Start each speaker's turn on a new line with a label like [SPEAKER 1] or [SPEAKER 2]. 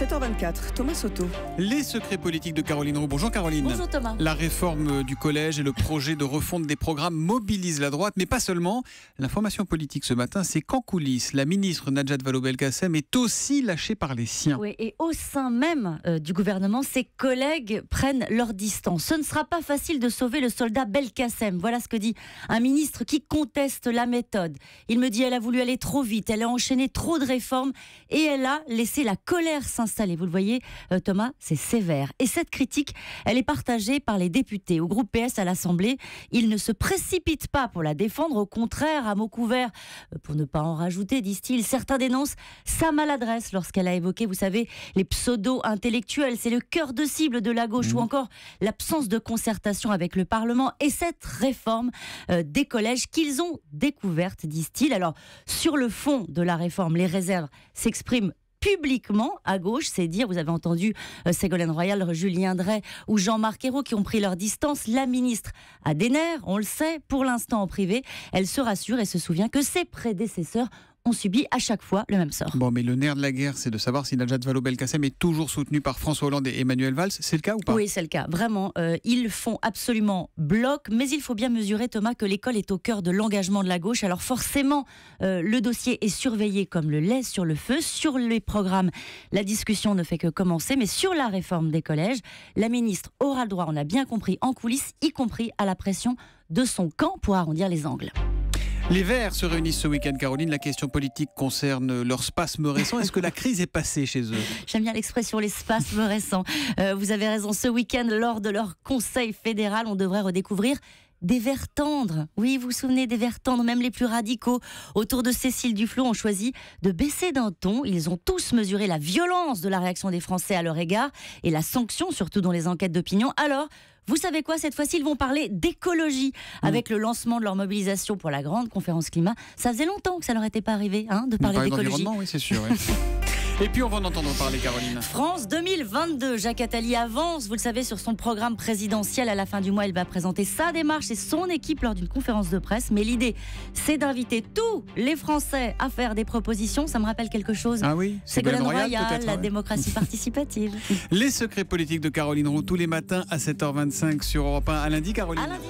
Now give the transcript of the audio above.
[SPEAKER 1] 7h24, Thomas Soto.
[SPEAKER 2] Les secrets politiques de Caroline Roux. Bonjour Caroline.
[SPEAKER 3] Bonjour Thomas.
[SPEAKER 2] La réforme du collège et le projet de refonte des programmes mobilisent la droite, mais pas seulement. L'information politique ce matin, c'est qu'en coulisses, la ministre Najat Vallaud-Belkacem est aussi lâchée par les siens.
[SPEAKER 3] Oui, et au sein même du gouvernement, ses collègues prennent leur distance. Ce ne sera pas facile de sauver le soldat Belkacem. Voilà ce que dit un ministre qui conteste la méthode. Il me dit, elle a voulu aller trop vite, elle a enchaîné trop de réformes et elle a laissé la colère s'installer. Vous le voyez, Thomas, c'est sévère. Et cette critique, elle est partagée par les députés. Au groupe PS à l'Assemblée, ils ne se précipitent pas pour la défendre. Au contraire, à mots couverts, pour ne pas en rajouter, disent-ils, certains dénoncent sa maladresse lorsqu'elle a évoqué, vous savez, les pseudo-intellectuels. C'est le cœur de cible de la gauche ou encore l'absence de concertation avec le Parlement et cette réforme des collèges qu'ils ont découverte, disent-ils. Alors, sur le fond de la réforme, les réserves s'expriment publiquement à gauche, c'est dire, vous avez entendu Ségolène Royal, Julien Dray ou Jean-Marc Ayrault qui ont pris leur distance. La ministre a des nerfs, on le sait, pour l'instant en privé. Elle se rassure et se souvient que ses prédécesseurs ont subi à chaque fois le même sort.
[SPEAKER 2] Bon, mais le nerf de la guerre, c'est de savoir si Najat Vallaud-Belkacem est toujours soutenue par François Hollande et Emmanuel Valls. C'est le cas ou pas ?
[SPEAKER 3] Oui, c'est le cas. Vraiment, ils font absolument bloc. Mais il faut bien mesurer, Thomas, que l'école est au cœur de l'engagement de la gauche. Alors forcément, le dossier est surveillé comme le lait sur le feu. Sur les programmes, la discussion ne fait que commencer. Mais sur la réforme des collèges, la ministre aura le droit, on l'a bien compris, en coulisses, y compris à la pression de son camp pour arrondir les angles.
[SPEAKER 2] Les Verts se réunissent ce week-end, Caroline. La question politique concerne leur spasme récent. Est-ce que la crise est passée chez eux ?
[SPEAKER 3] J'aime bien l'expression les spasmes récents. Vous avez raison, ce week-end, lors de leur conseil fédéral, on devrait redécouvrir des Verts tendres. Oui, vous vous souvenez des Verts tendres, même les plus radicaux. Autour de Cécile Duflot, ont choisi de baisser d'un ton. Ils ont tous mesuré la violence de la réaction des Français à leur égard et la sanction, surtout dans les enquêtes d'opinion. Alors, vous savez quoi, cette fois-ci, ils vont parler d'écologie avec le lancement de leur mobilisation pour la grande conférence climat. Ça faisait longtemps que ça leur était pas arrivé de parler d'écologie.
[SPEAKER 2] Oui, c'est sûr. Oui. Et puis on va en entendre parler, Caroline.
[SPEAKER 3] France 2022, Jacques Attali avance, vous le savez, sur son programme présidentiel. À la fin du mois, il va présenter sa démarche et son équipe lors d'une conférence de presse. Mais l'idée, c'est d'inviter tous les Français à faire des propositions. Ça me rappelle quelque chose.
[SPEAKER 2] Ah oui,
[SPEAKER 3] Ségolène Royal, la démocratie participative.
[SPEAKER 2] Les secrets politiques de Caroline Roux tous les matins à 7h25 sur Europe 1. À lundi, Caroline.
[SPEAKER 3] À lundi.